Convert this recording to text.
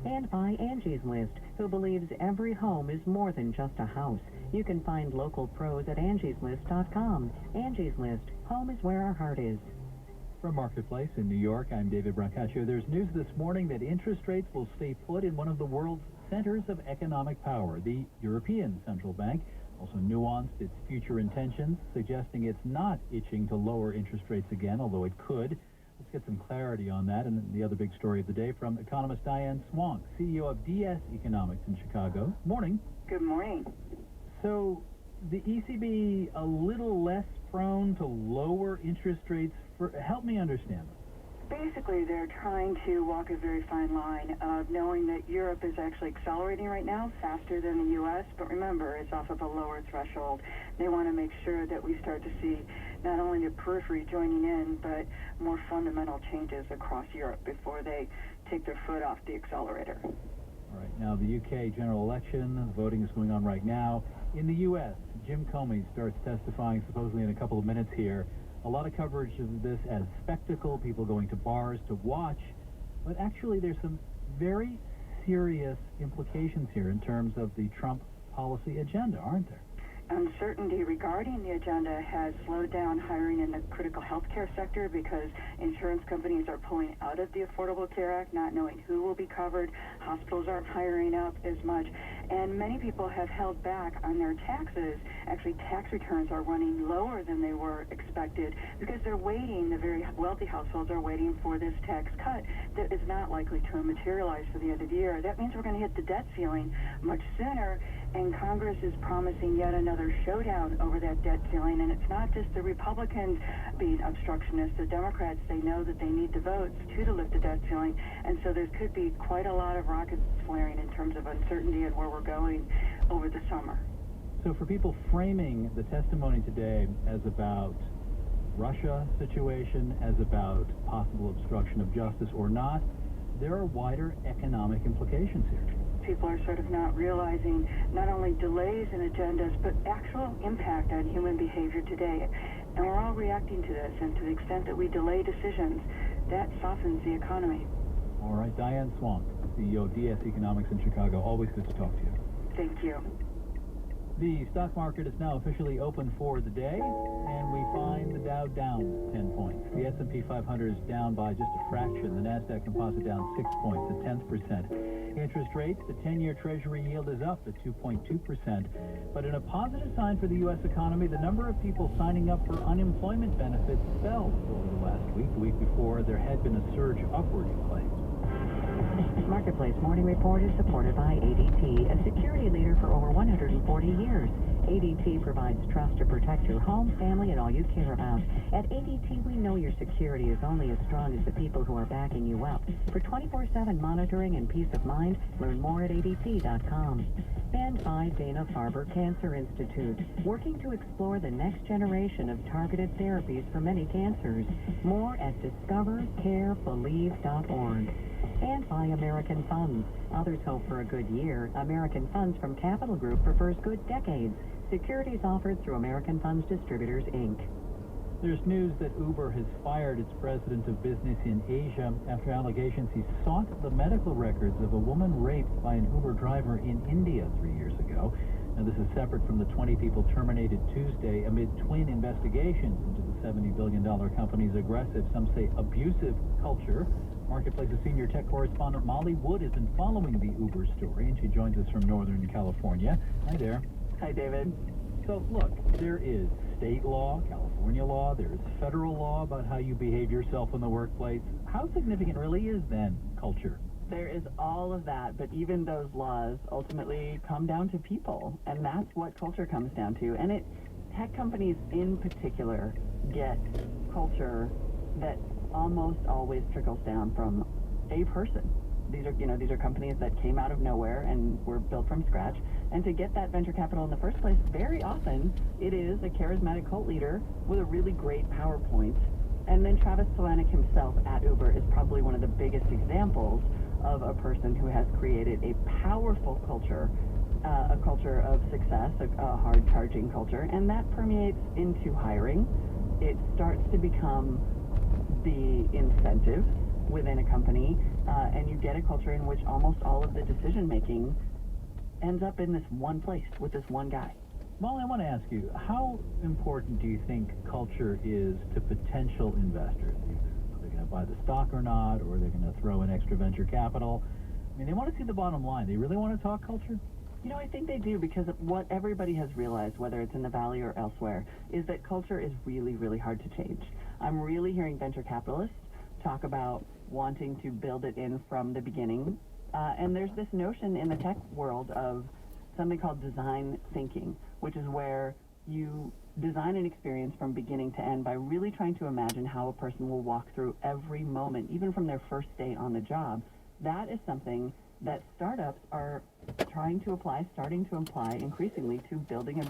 And by Angie's List, who believes every home is more than just a house. You can find local pros at angieslist.com. Angie's List, home is where our heart is. From Marketplace in New York, I'm David Brancaccio. There's news this morning that interest rates will stay put in one of the world's centers of economic power, the European Central Bank. Also nuanced its future intentions, suggesting it's not itching to lower interest rates again, although it could. Let's get some clarity on that. And the other big story of the day from economist Diane Swonk, CEO of DS Economics in Chicago. Morning. Good morning. So the ECB a little less prone to lower interest rates? Help me understand. Basically, they're trying to walk a very fine line of knowing that Europe is actually accelerating right now faster than the U.S., but remember, it's off of a lower threshold. They want to make sure that we start to see not only the periphery joining in, but more fundamental changes across Europe before they take their foot off the accelerator. All right, now the UK general election, voting is going on right now. In the U.S., Jim Comey starts testifying supposedly in a couple of minutes here. A lot of coverage of this as spectacle, people going to bars to watch, but actually there's some very serious implications here in terms of the Trump policy agenda, aren't there? Uncertainty regarding the agenda has slowed down hiring in the critical healthcare sector because insurance companies are pulling out of the Affordable Care Act, not knowing who will be covered. Hospitals aren't hiring up as much, and many people have held back on their taxes. Actually, tax returns are running lower than they were expected because they're waiting, the very wealthy households are waiting for this tax cut that is not likely to materialize for the end of the year. That means we're going to hit the debt ceiling much sooner, and Congress is promising yet another showdown over that debt ceiling. And it's not just the Republicans being obstructionists. The Democrats, they know that they need the votes to lift the debt ceiling, and so there could be quite a lot of rockets flaring in terms of uncertainty and where we're going over the summer. So for people framing the testimony today as about Russia situation, as about possible obstruction of justice or not, there are wider economic implications here. People are sort of not realizing not only delays in agendas, but actual impact on human behavior today. And we're all reacting to this, and to the extent that we delay decisions, that softens the economy. All right, Diane Swonk, CEO of DS Economics in Chicago. Always good to talk to you. Thank you. The stock market is now officially open for the day, and we find the Dow down 10 points. The S&P 500 is down by just a fraction. The NASDAQ composite down 6 points, a 10%. Interest rates, the 10-year Treasury yield is up at 2.2%. But in a positive sign for the U.S. economy, the number of people signing up for unemployment benefits fell over the last week. The week before, there had been a surge upward in claims. Marketplace Morning Report is supported by ADT, a security leader for over 140 years. ADT provides trust to protect your home, family, and all you care about. At ADT, we know your security is only as strong as the people who are backing you up. For 24/7 monitoring and peace of mind, learn more at ADT.com. And by Dana-Farber Cancer Institute, working to explore the next generation of targeted therapies for many cancers. More at discovercarebelieve.org. And by American Funds. Others hope for a good year. American Funds from Capital Group prefers good decades. Securities offered through American Funds Distributors, Inc. There's news that Uber has fired its president of business in Asia after allegations he sought the medical records of a woman raped by an Uber driver in India 3 years ago. Now, this is separate from the 20 people terminated Tuesday amid twin investigations into the $70 billion company's aggressive, some say abusive, culture. Marketplace's senior tech correspondent Molly Wood has been following the Uber story, and she joins us from Northern California. Hi there. Hi, David. So, look, there is state law, California law, there's federal law about how you behave yourself in the workplace. How significant really is, then, culture? There is all of that, but even those laws ultimately come down to people, and that's what culture comes down to. And tech companies in particular get culture that almost always trickles down from a person. These are companies that came out of nowhere and were built from scratch. And to get that venture capital in the first place, very often it is a charismatic cult leader with a really great PowerPoint. And then Travis Kalanick himself at Uber is probably one of the biggest examples of a person who has created a powerful culture, a culture of success, a hard-charging culture, and that permeates into hiring. It starts to become the incentive within a company, and you get a culture in which almost all of the decision making ends up in this one place with this one guy. Molly, I want to ask you, how important do you think culture is to potential investors? Are they going to buy the stock or not, or are they going to throw in extra venture capital? I mean, they want to see the bottom line. They really want to talk culture? You know, I think they do, because what everybody has realized, whether it's in the Valley or elsewhere, is that culture is really, really hard to change. I'm really hearing venture capitalists talk about wanting to build it in from the beginning. And there's this notion in the tech world of something called design thinking, which is where you design an experience from beginning to end by really trying to imagine how a person will walk through every moment, even from their first day on the job. That is something that startups are starting to apply increasingly to building a